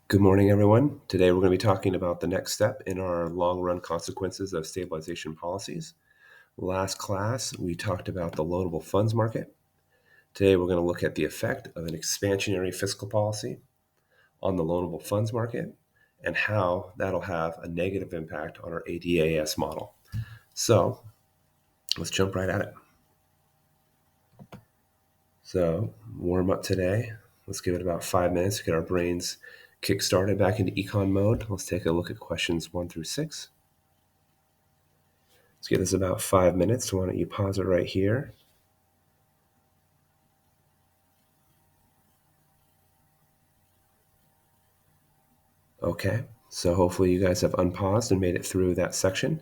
Good morning, everyone. Today we're going to be talking about the next step in our long run consequences of stabilization policies. Last class, we talked about the loanable funds market. Today we're going to look at the effect of an expansionary fiscal policy on the loanable funds market and how that'll have a negative impact on our ADAS model. So let's jump right at it. So, warm up today. Let's give it about 5 minutes to get our brains kick-started back into econ mode. Let's take a look at questions 1 through 6. Let's give this about 5 minutes. So why don't you pause it right here? Okay, so hopefully you guys have unpaused and made it through that section.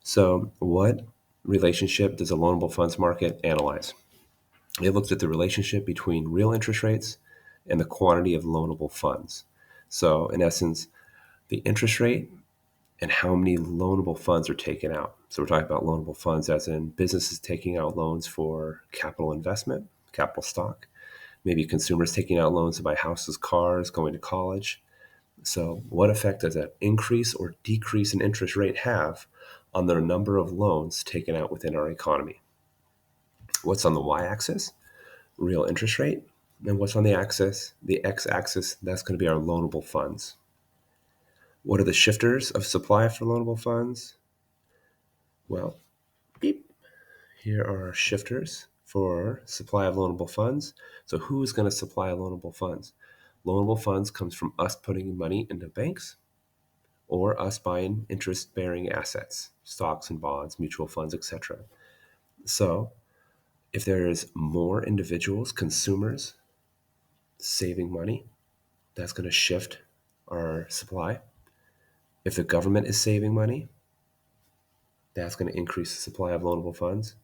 So what relationship does a loanable funds market analyze? It looks at the relationship between real interest rates and the quantity of loanable funds. So in essence, the interest rate and how many loanable funds are taken out. So we're talking about loanable funds as in businesses taking out loans for capital investment, capital stock, maybe consumers taking out loans to buy houses, cars, going to college. So what effect does an increase or decrease in interest rate have on the number of loans taken out within our economy? What's on the y-axis? Real interest rate. And what's on the axis? The x-axis, that's going to be our loanable funds. What are the shifters of supply for loanable funds? Well, beep. Here are our shifters for supply of loanable funds. So who's going to supply loanable funds? Loanable funds comes from us putting money into banks or us buying interest-bearing assets, stocks and bonds, mutual funds, etc. So if there's more individuals, consumers saving money, that's going to shift our supply. If the government is saving money, that's going to increase the supply of loanable funds.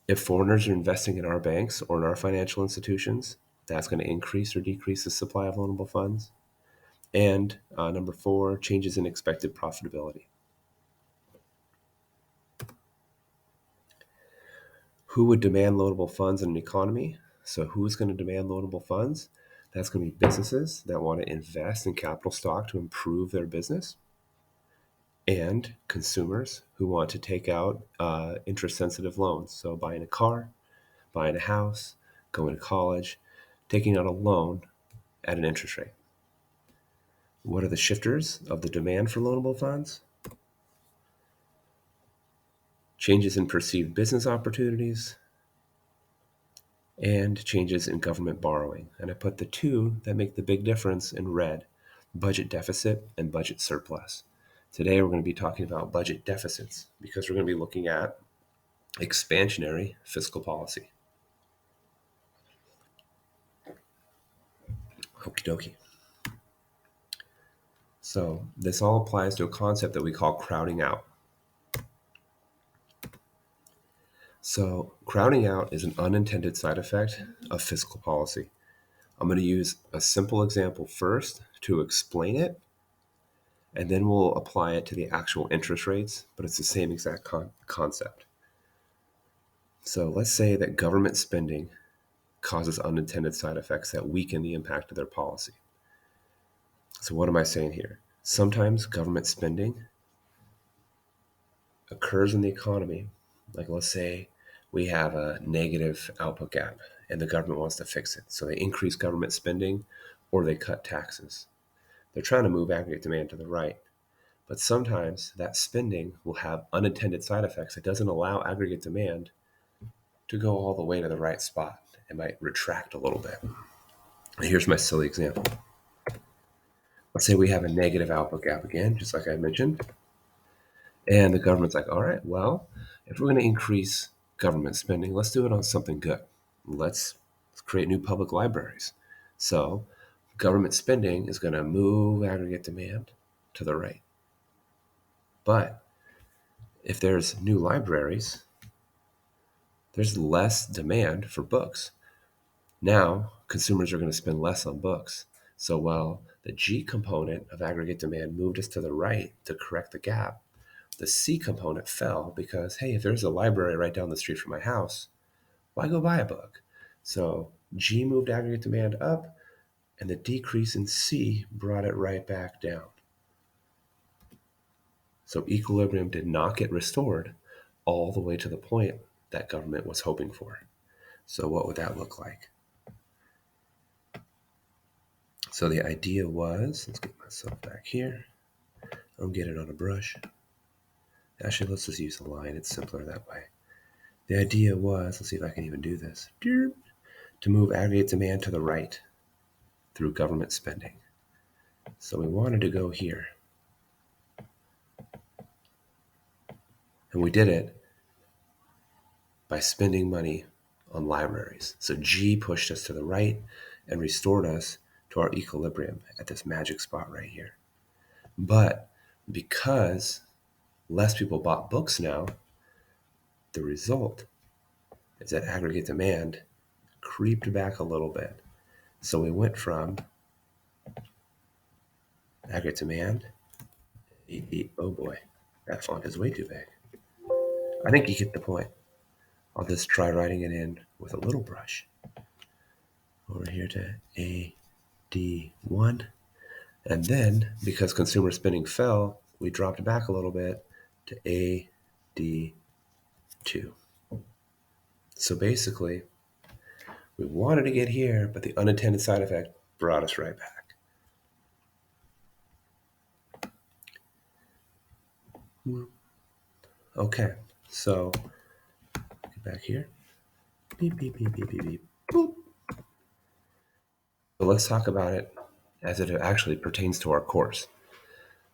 If foreigners are investing in our banks or in our financial institutions, that's going to increase or decrease the supply of loanable funds. And number 4, changes in expected profitability. Who would demand loanable funds in an economy? So who's going to demand loanable funds? That's going to be businesses that want to invest in capital stock to improve their business, and consumers who want to take out interest-sensitive loans. So buying a car, buying a house, going to college, taking out a loan at an interest rate. What are the shifters of the demand for loanable funds? Changes in perceived business opportunities and changes in government borrowing. And I put the two that make the big difference in red: budget deficit and budget surplus. Today we're going to be talking about budget deficits because we're going to be looking at expansionary fiscal policy. Okie dokie. So this all applies to a concept that we call crowding out. So crowding out is an unintended side effect of fiscal policy. I'm going to use a simple example first to explain it, and then we'll apply it to the actual interest rates, but it's the same exact concept. So let's say that government spending causes unintended side effects that weaken the impact of their policy. So what am I saying here? Sometimes government spending occurs in the economy, like let's say we have a negative output gap and the government wants to fix it. So they increase government spending or they cut taxes. They're trying to move aggregate demand to the right. But sometimes that spending will have unintended side effects. It doesn't allow aggregate demand to go all the way to the right spot. It might retract a little bit. Here's my silly example. Let's say we have a negative output gap again, just like I mentioned. And the government's like, all right, well, if we're going to increase government spending, let's do it on something good. Let's create new public libraries. So government spending is going to move aggregate demand to the right. But if there's new libraries, there's less demand for books. Now, consumers are going to spend less on books. So while the G component of aggregate demand moved us to the right to correct the gap, the C component fell because, hey, if there's a library right down the street from my house, why go buy a book? So G moved aggregate demand up, And the decrease in C brought it right back down. So equilibrium did not get restored all the way to the point that government was hoping for. So what would that look like? So the idea was, let's get myself back here. I'll get it on a brush. Actually, let's just use a line. It's simpler that way. The idea was, let's see if I can even do this, to move aggregate demand to the right through government spending. So we wanted to go here. And we did it by spending money on libraries. So G pushed us to the right and restored us to our equilibrium at this magic spot right here. But because less people bought books now, the result is that aggregate demand creeped back a little bit. So we went from aggregate demand, oh boy, that font is way too big. I think you get the point. I'll just try writing it in with a little brush. Over here to AD1. And then, because consumer spending fell, we dropped back a little bit to AD2. So basically, we wanted to get here, but the unintended side effect brought us right back. Okay, so get back here. Beep, beep, beep, beep, beep, beep. Boop. So let's talk about it as it actually pertains to our course.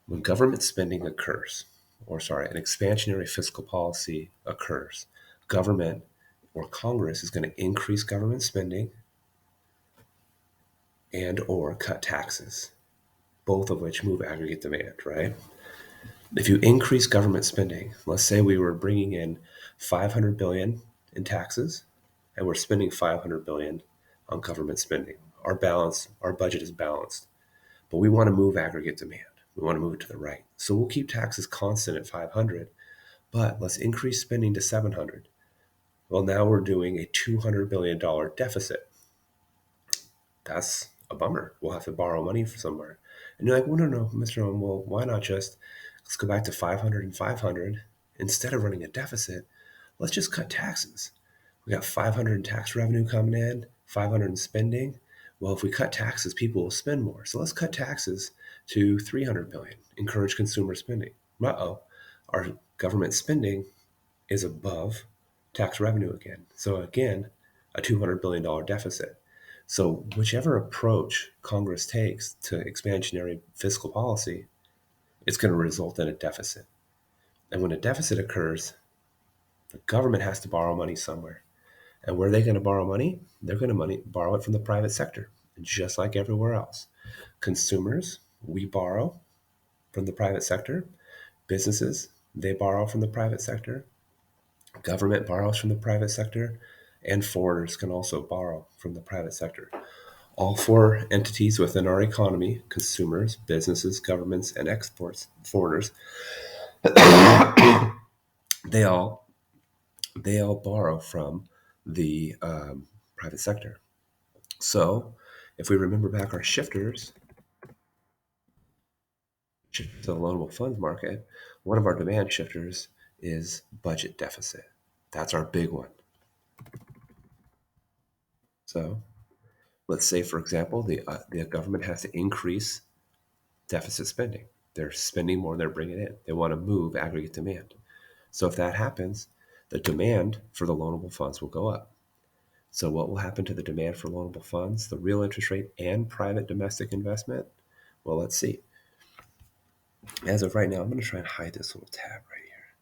When government spending occurs, an expansionary fiscal policy occurs, government or Congress is going to increase government spending and or cut taxes, both of which move aggregate demand, right? If you increase government spending, let's say we were bringing in $500 billion in taxes and we're spending $500 billion on government spending. Our budget is balanced, but we want to move aggregate demand. We want to move it to the right. So we'll keep taxes constant at 500, but let's increase spending to 700. Well, now we're doing a $200 billion deficit. That's a bummer. We'll have to borrow money from somewhere. And you're like, well, no, Mr. Owen, well, why not let's go back to 500 and 500. Instead of running a deficit, let's just cut taxes. We got 500 in tax revenue coming in, 500 in spending. Well, if we cut taxes, people will spend more. So let's cut taxes to 300 billion, encourage consumer spending. Our government spending is above tax revenue again. So again, a $200 billion deficit. So whichever approach Congress takes to expansionary fiscal policy, it's going to result in a deficit. And when a deficit occurs, the government has to borrow money somewhere. And where are they going to borrow money? They're going to borrow it from the private sector, just like everywhere else. Consumers, we borrow from the private sector. Businesses, they borrow from the private sector. Government borrows from the private sector. And foreigners can also borrow from the private sector. All four entities within our economy, consumers, businesses, governments, and exports, foreigners, they all borrow from the private sector. So if we remember back our shifters to the loanable funds market, one of our demand shifters is budget deficit. That's our big one. So let's say, for example, the government has to increase deficit spending. They're spending more than they're bringing in. They want to move aggregate demand. So if that happens, the demand for the loanable funds will go up. So what will happen to the demand for loanable funds, the real interest rate, and private domestic investment? Well, let's see. As of right now, I'm going to try and hide this little tab right here.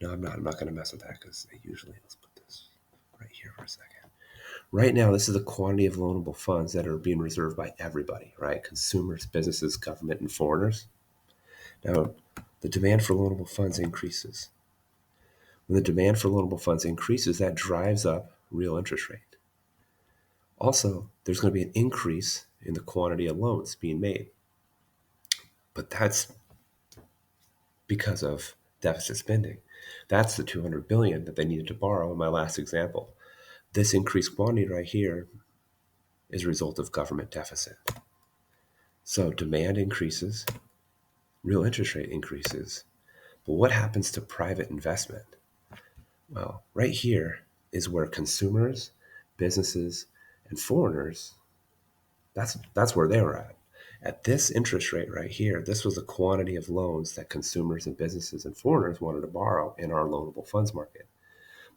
No, I'm not. I'm not going to mess with that because let's put this right here for a second. Right now, this is the quantity of loanable funds that are being reserved by everybody, right? Consumers, businesses, government, and foreigners. Now, the demand for loanable funds increases. When the demand for loanable funds increases, that drives up real interest rate. Also, there's going to be an increase in the quantity of loans being made. But that's because of deficit spending. That's the $200 billion that they needed to borrow in my last example. This increased quantity right here is a result of government deficit. So demand increases, real interest rate increases. But what happens to private investment? Well, right here is where consumers, businesses, and foreigners, that's where they were at. At this interest rate right here, this was the quantity of loans that consumers and businesses and foreigners wanted to borrow in our loanable funds market.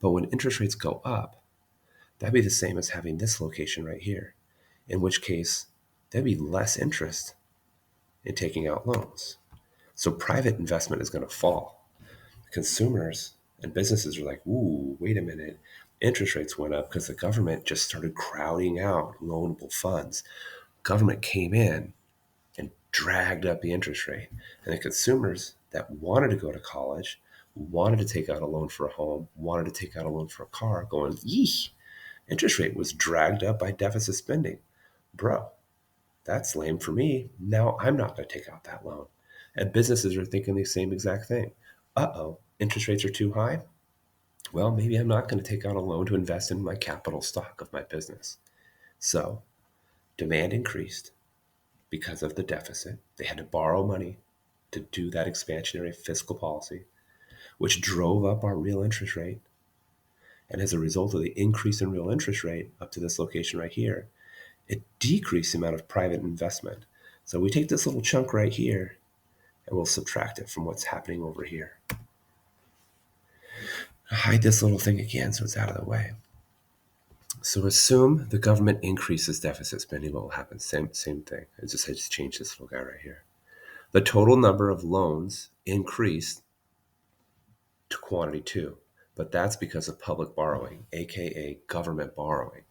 But when interest rates go up, that'd be the same as having this location right here, in which case there'd be less interest in taking out loans. So private investment is going to fall. Consumers and businesses are like, ooh, wait a minute. Interest rates went up because the government just started crowding out loanable funds. Government came in and dragged up the interest rate. And the consumers that wanted to go to college, wanted to take out a loan for a home, wanted to take out a loan for a car, going, yee, interest rate was dragged up by deficit spending. Bro, that's lame for me. Now I'm not going to take out that loan. And businesses are thinking the same exact thing. Uh-oh, interest rates are too high. Well, maybe I'm not going to take out a loan to invest in my capital stock of my business. So demand increased because of the deficit. They had to borrow money to do that expansionary fiscal policy, which drove up our real interest rate. And as a result of the increase in real interest rate up to this location right here, it decreased the amount of private investment. So we take this little chunk right here and we'll subtract it from what's happening over here. Hide this little thing again so it's out of the way. So assume the government increases deficit spending. What will happen? Same thing. I just changed this little guy right here. The total number of loans increased to quantity 2, but that's because of public borrowing, aka government borrowing.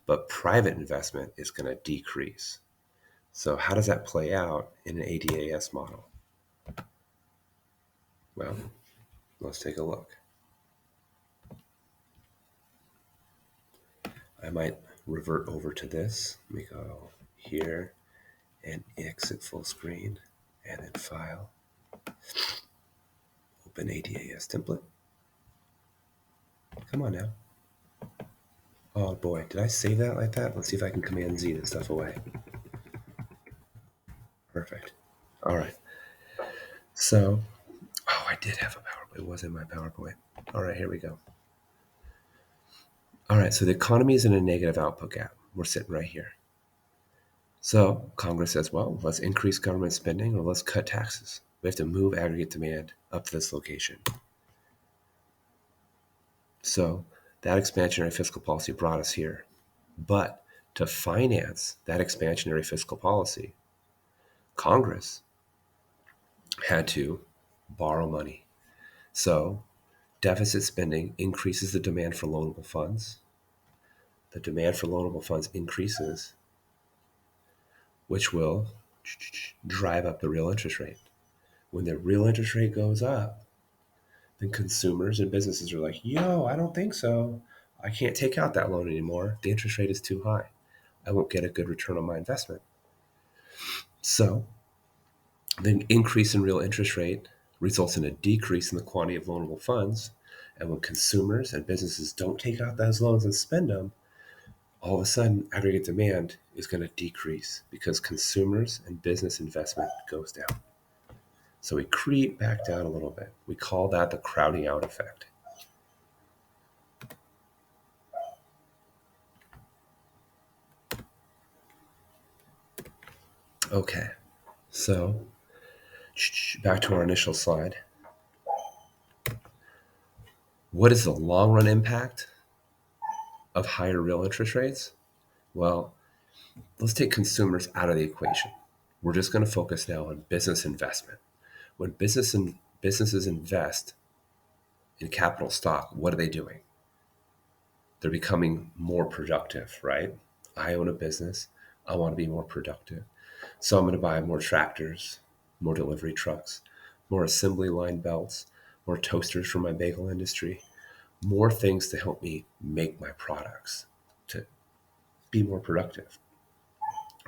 But private investment is going to decrease. So how does that play out in an ADAS model? Well, let's take a look. I might revert over to this. Let me go here and exit full screen and then file. Open ADAS template. Come on now. Oh boy, did I save that like that? Let's see if I can Command Z this stuff away. Perfect. All right. So, oh, I did have a PowerPoint. It was in my PowerPoint. All right, here we go. All right, so the economy is in a negative output gap. We're sitting right here. So Congress says, well, let's increase government spending or let's cut taxes. We have to move aggregate demand up to this location. So that expansionary fiscal policy brought us here. But to finance that expansionary fiscal policy, Congress had to borrow money. So deficit spending increases the demand for loanable funds. The demand for loanable funds increases, which will drive up the real interest rate. When the real interest rate goes up, then consumers and businesses are like, yo, I don't think so. I can't take out that loan anymore. The interest rate is too high. I won't get a good return on my investment. So the increase in real interest rate results in a decrease in the quantity of loanable funds. And when consumers and businesses don't take out those loans and spend them, all of a sudden aggregate demand is going to decrease because consumers and business investment goes down. So we creep back down a little bit. We call that the crowding out effect. Okay, so back to our initial slide. What is the long run impact of higher real interest rates? Well, let's take consumers out of the equation. We're just going to focus now on business investment. When businesses invest in capital stock, what are they doing? They're becoming more productive, right? I own a business. I want to be more productive. So I'm going to buy more tractors, more delivery trucks, more assembly line belts, more toasters for my bagel industry, more things to help me make my products to be more productive.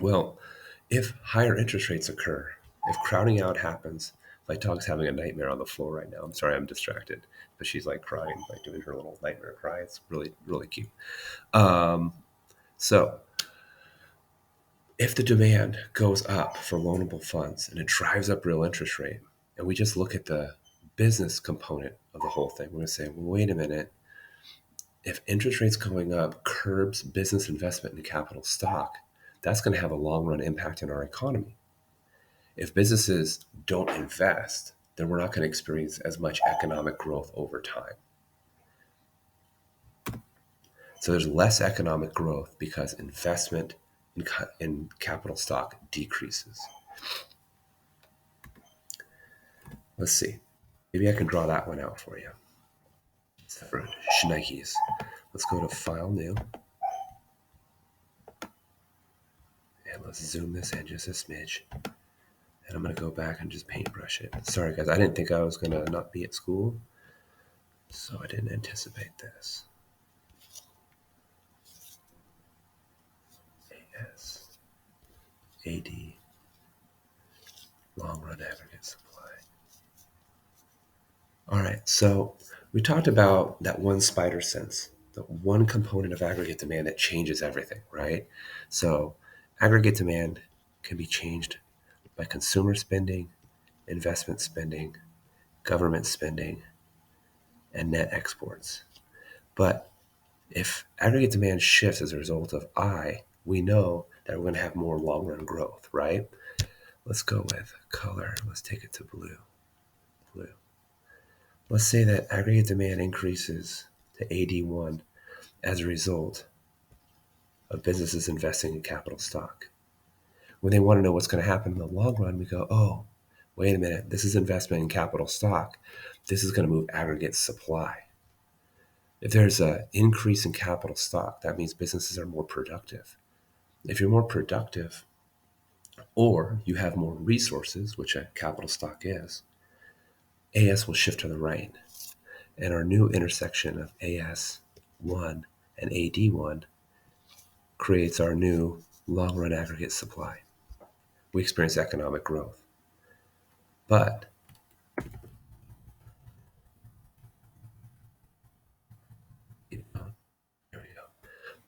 Well, if higher interest rates occur, if crowding out happens, my dog's having a nightmare on the floor right now. I'm sorry, I'm distracted, but she's like crying, like doing her little nightmare cry. It's really, really cute. So If the demand goes up for loanable funds and it drives up real interest rate, and we just look at the business component of the whole thing, we're going to say, well, wait a minute. If interest rates going up curbs business investment in capital stock, that's going to have a long run impact on our economy. If businesses don't invest, then we're not going to experience as much economic growth over time. So there's less economic growth because investment in capital stock decreases. Let's see. Maybe I can draw that one out for you. For Schneikes. Let's go to File, New. And let's zoom this in just a smidge. And I'm going to go back and just paintbrush it. Sorry, guys. I didn't think I was going to not be at school. So I didn't anticipate this. AS. AD. Long run aggregate supply. All right. So we talked about that one spider sense, the one component of aggregate demand that changes everything, right? So aggregate demand can be changed by consumer spending, investment spending, government spending, and net exports. But if aggregate demand shifts as a result of I, we know that we're going to have more long run growth, right? Let's go with color. Let's take it to blue. Blue. Let's say that aggregate demand increases to AD1 as a result of businesses investing in capital stock. When they want to know what's going to happen in the long run, we go, oh, wait a minute, this is investment in capital stock. This is going to move aggregate supply. If there's an increase in capital stock, that means businesses are more productive. If you're more productive or you have more resources, which a capital stock is, AS will shift to the right. And our new intersection of AS1 and AD1 creates our new long-run aggregate supply. We experience economic growth. But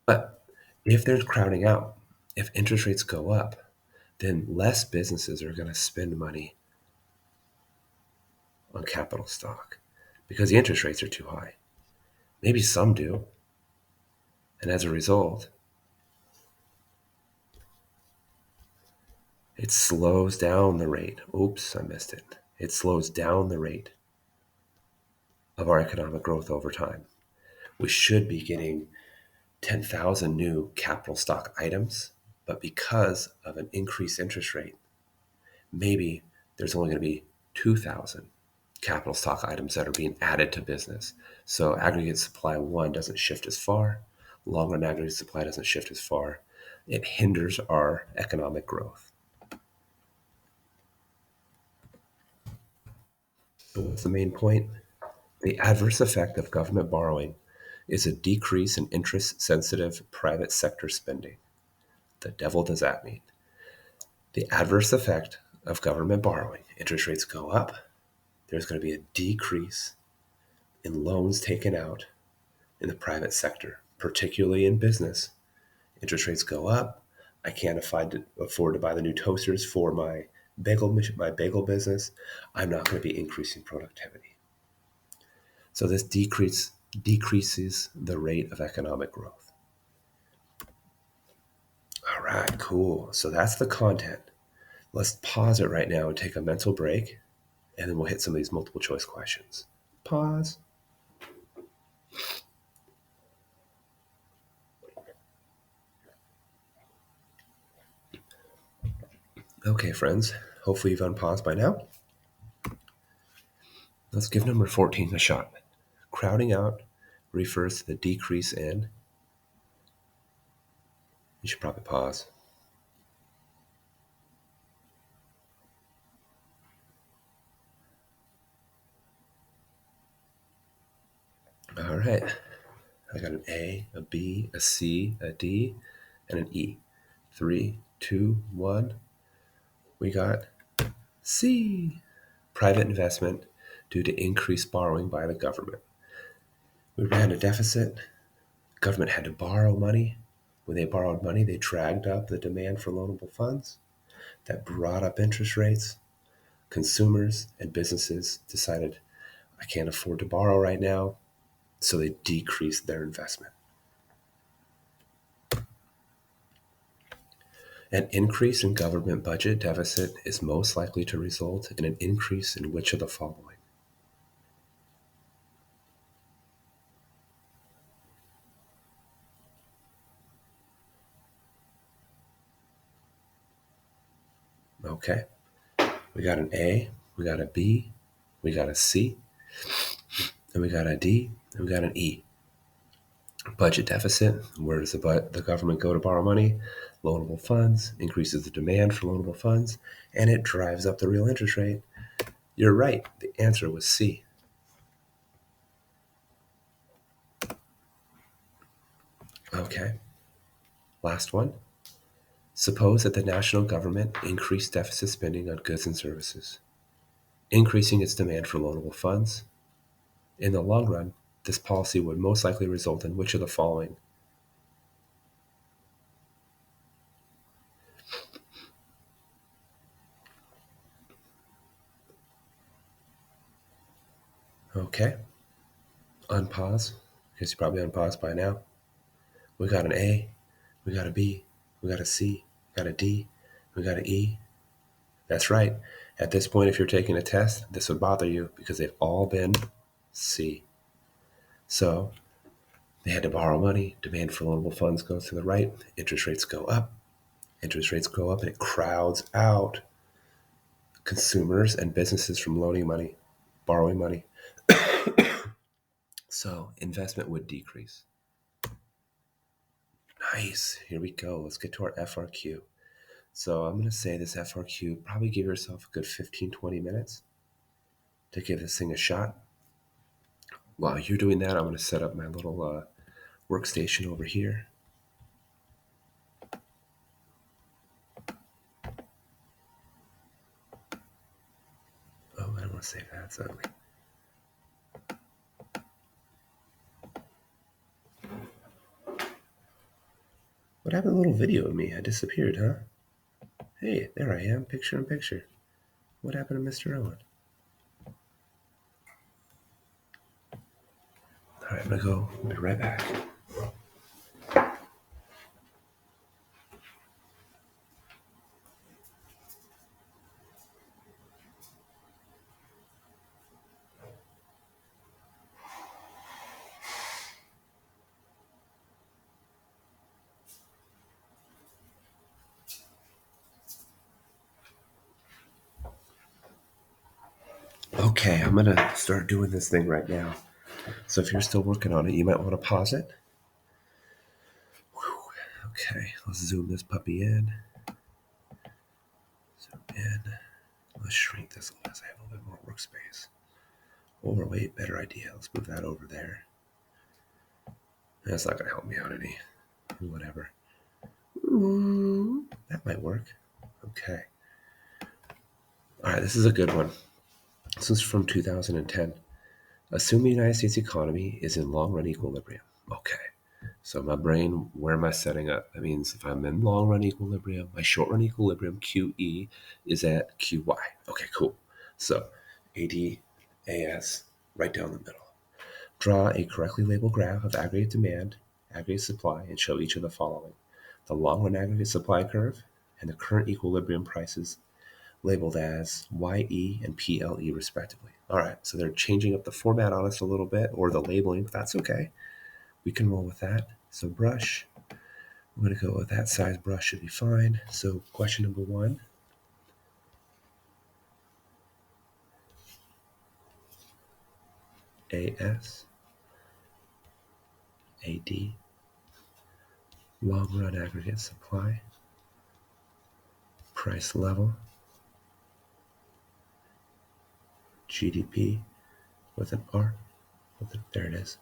But if there's crowding out, if interest rates go up, then less businesses are going to spend money on capital stock because the interest rates are too high. Maybe some do. And as a result, it slows down the rate. Oops, I missed it. It slows down the rate of our economic growth over time. We should be getting 10,000 new capital stock items, but because of an increased interest rate, maybe there's only going to be 2,000 capital stock items that are being added to business. So aggregate supply one doesn't shift as far. Long run aggregate supply doesn't shift as far. It hinders our economic growth. So what's the main point? The adverse effect of government borrowing is a decrease in interest-sensitive private sector spending. The devil does that mean? The adverse effect of government borrowing, interest rates go up, there's going to be a decrease in loans taken out in the private sector, particularly in business. Interest rates go up. I can't afford to buy the new toasters for my bagel business. I'm not going to be increasing productivity. So this decreases the rate of economic growth. All right, cool. So that's the content. Let's pause it right now and take a mental break, and then we'll hit some of these multiple choice questions. Pause. Okay, friends. Hopefully you've unpaused by now. Let's give number 14 a shot. Crowding out refers to the decrease in. You should probably pause. All right. I got an A, a B, a C, a D, and an E. 3, 2, 1. We got C. Private investment due to increased borrowing by the government. We ran a deficit. Government had to borrow money. When they borrowed money, they dragged up the demand for loanable funds. That brought up interest rates. Consumers and businesses decided, I can't afford to borrow right now, so they decreased their investment. An increase in government budget deficit is most likely to result in an increase in which of the following? Okay, we got an A, we got a B, we got a C, and we got a D, and we got an E. Budget deficit, where does the government go to borrow money? Loanable funds, increases the demand for loanable funds, and it drives up the real interest rate. You're right, the answer was C. Okay, last one. Suppose that the national government increased deficit spending on goods and services, increasing its demand for loanable funds. In the long run, this policy would most likely result in which of the following? Okay, unpause, because you're probably unpaused by now. We got an A, we got a B, we got a C, we got a D, we got an E. That's right. At this point, if you're taking a test, this would bother you because they've all been C. So they had to borrow money, demand for loanable funds goes to the right, interest rates go up. Interest rates go up and it crowds out consumers and businesses from loaning money, borrowing money. So investment would decrease. Nice. Here we go. Let's get to our FRQ. So I'm going to say this FRQ, probably give yourself a good 15, 20 minutes to give this thing a shot. While you're doing that, I'm going to set up my little workstation over here. Oh, I don't want to save that. It's ugly. What happened to the little video of me? I disappeared, huh? Hey, there I am, picture in picture. What happened to Mr. Owen? All right, I'm going to go. I'll be right back. Okay, I'm going to start doing this thing right now. So if you're still working on it, you might want to pause it. Whew. Okay, let's zoom this puppy in. Zoom in. Let's shrink this unless I have a little bit more workspace. Overweight, better idea. Let's move that over there. That's not going to help me out any. Whatever. That might work. Okay. All right, this is a good one. This is from 2010. Assume the United States economy is in long-run equilibrium. Okay. So my brain, where am I setting up? That means if I'm in long-run equilibrium, my short-run equilibrium, QE, is at QY. Okay, cool. So AD, AS, right down the middle. Draw a correctly labeled graph of aggregate demand, aggregate supply, and show each of the following. The long-run aggregate supply curve and the current equilibrium prices labeled as YE and PLE respectively. All right, so they're changing up the format on us a little bit, or the labeling, but that's okay. We can roll with that. So brush, I'm going to go with that size brush should be fine. So question number 1. AS, AD, long run aggregate supply, price level, GDP with an R. There it is.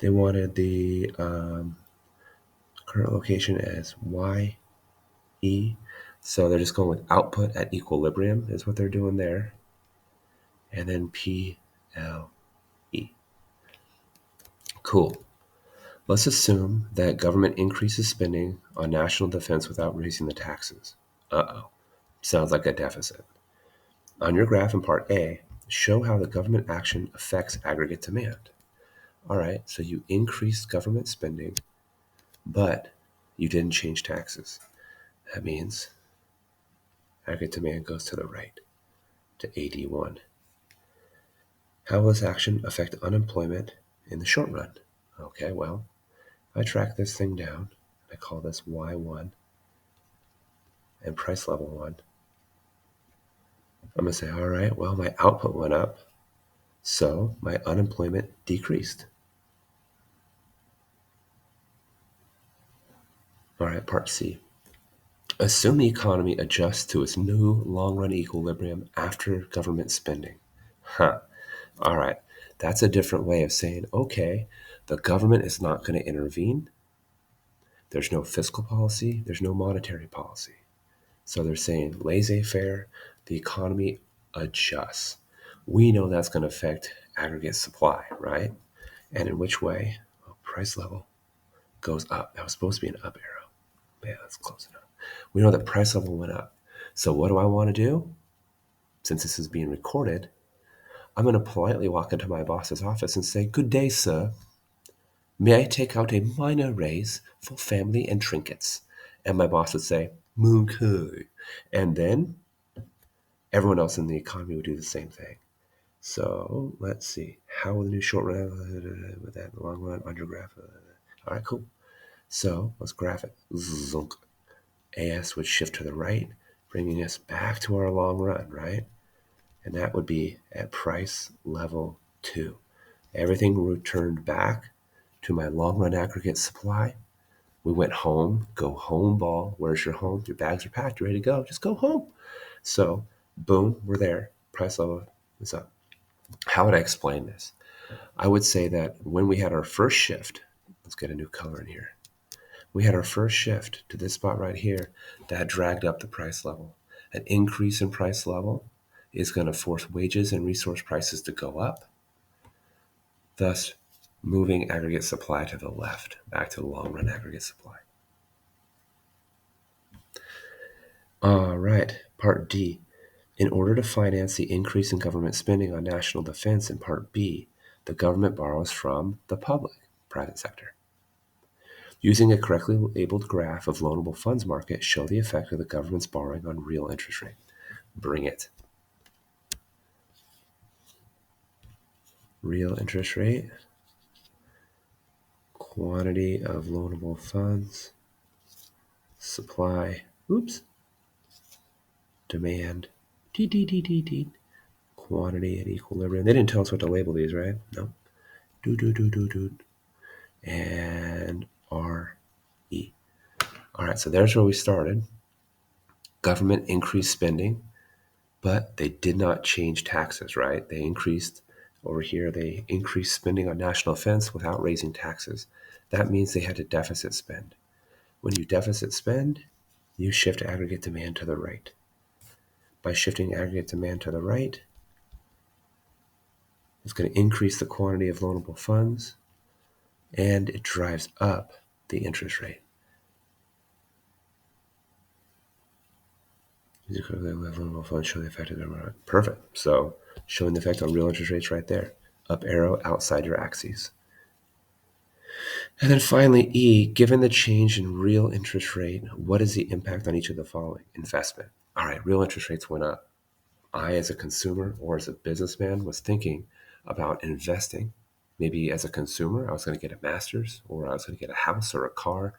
They wanted the current location as YE. So they're just going with output at equilibrium is what they're doing there. And then PLE. Cool. Let's assume that government increases spending on national defense without raising the taxes. Uh-oh, sounds like a deficit. On your graph in part A, show how the government action affects aggregate demand. All right, so you increased government spending, but you didn't change taxes. That means aggregate demand goes to the right, to AD1. How will this action affect unemployment in the short run? Okay, well, I track this thing down. I call this Y1 and price level 1. I'm going to say, all right, well, my output went up, so my unemployment decreased. All right, part C. Assume the economy adjusts to its new long-run equilibrium after government spending. Huh. All right, that's a different way of saying, okay, the government is not going to intervene. There's no fiscal policy. There's no monetary policy. So they're saying laissez-faire, the economy adjusts. We know that's going to affect aggregate supply, right? And in which way? Well, price level goes up. That was supposed to be an up arrow. Yeah, that's close enough. We know that price level went up. So what do I want to do? Since this is being recorded, I'm going to politely walk into my boss's office and say, "Good day, sir. May I take out a minor raise for family and trinkets?" And my boss would say, "Okay." And then everyone else in the economy would do the same thing. So let's see. How will the new short run with that long run on your graph? All right, cool. So let's graph it. Zonk. AS would shift to the right, bringing us back to our long run, right? And that would be at price level 2. Everything returned back to my long run aggregate supply. We went home. Go home, ball. Where's your home? Your bags are packed. You're ready to go. Just go home. So, boom, we're there. Price level is up. How would I explain this? I would say that when we had our first shift, let's get a new color in here. We had our first shift to this spot right here that dragged up the price level. An increase in price level is going to force wages and resource prices to go up, thus moving aggregate supply to the left, back to the long run aggregate supply. All right, part D. In order to finance the increase in government spending on national defense in part B, the government borrows from the public, private sector. Using a correctly labeled graph of loanable funds market, show the effect of the government's borrowing on real interest rate. Bring it. Real interest rate, quantity of loanable funds, supply, demand, quantity at equilibrium. They didn't tell us what to label these, right? No. And RE. All right, so there's where we started. Government increased spending, but they did not change taxes, right? They increased over here, they increased spending on national defense without raising taxes. That means they had to deficit spend. When you deficit spend, you shift aggregate demand to the right. By shifting aggregate demand to the right, it's going to increase the quantity of loanable funds, and it drives up the interest rate. Loanable funds show the effect of the perfect. So showing the effect on real interest rates right there. Up arrow outside your axes. And then finally, E, given the change in real interest rate, what is the impact on each of the following? Investment. All right, real interest rates went up. I, as a consumer or as a businessman, was thinking about investing. Maybe as a consumer, I was going to get a master's, or I was going to get a house or a car,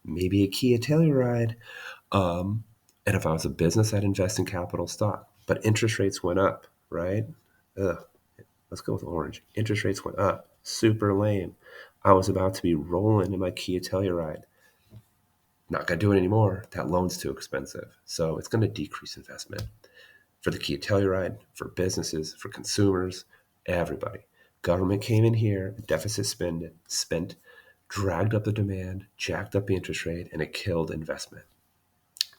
maybe a Kia Telluride. And if I was a business, I'd invest in capital stock. But interest rates went up, right? Let's go with orange. Interest rates went up. Super lame. I was about to be rolling in my Kia Telluride. Not going to do it anymore. That loan's too expensive. So it's going to decrease investment for the Kia Telluride, for businesses, for consumers, everybody. Government came in here, deficit spent, dragged up the demand, jacked up the interest rate, and it killed investment.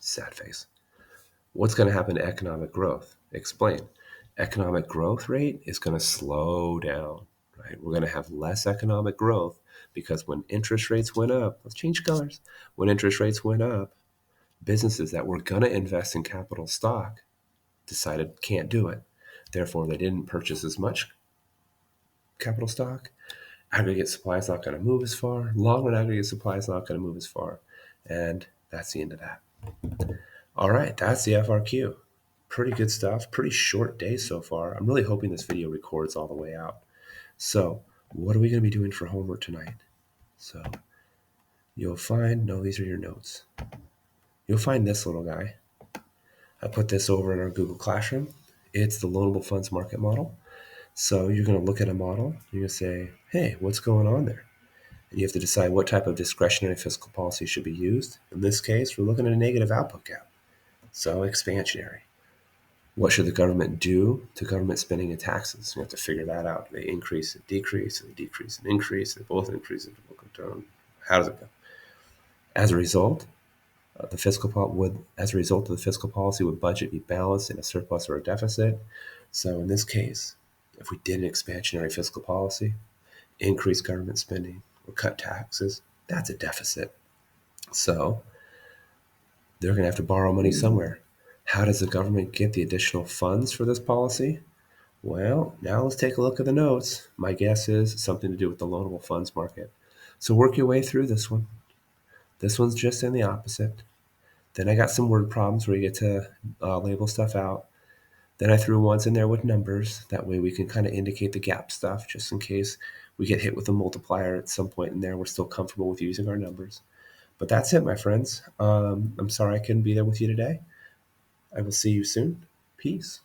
Sad face. What's going to happen to economic growth? Explain. Economic growth rate is going to slow down, right? We're going to have less economic growth because when interest rates went up, let's change colors. When interest rates went up, businesses that were going to invest in capital stock decided can't do it. Therefore, they didn't purchase as much capital stock. Aggregate supply is not going to move as far. Long run aggregate supply is not going to move as far. And that's the end of that. All right, that's the FRQ. Pretty good stuff. Pretty short day so far. I'm really hoping this video records all the way out. So, what are we going to be doing for homework tonight? So, you'll find, no, these are your notes. You'll find this little guy. I put this over in our Google Classroom. It's the loanable funds market model. So you're going to look at a model. You're going to say, hey, what's going on there? And you have to decide what type of discretionary fiscal policy should be used. In this case, we're looking at a negative output gap. So expansionary. What should the government do to government spending and taxes? You have to figure that out. They increase and decrease, and they decrease and increase. They both increase and both go down. How does it go? As a result, the fiscal policy, would budget be balanced in a surplus or a deficit. So in this case, if we did an expansionary fiscal policy, increase government spending or cut taxes, that's a deficit. So they're going to have to borrow money somewhere. How does the government get the additional funds for this policy? Well, now let's take a look at the notes. My guess is something to do with the loanable funds market. So work your way through this one. This one's just in the opposite. Then I got some word problems where you get to label stuff out. Then I threw ones in there with numbers. That way we can kind of indicate the gap stuff just in case we get hit with a multiplier at some point in there. We're still comfortable with using our numbers. But that's it, my friends. I'm sorry I couldn't be there with you today. I will see you soon. Peace.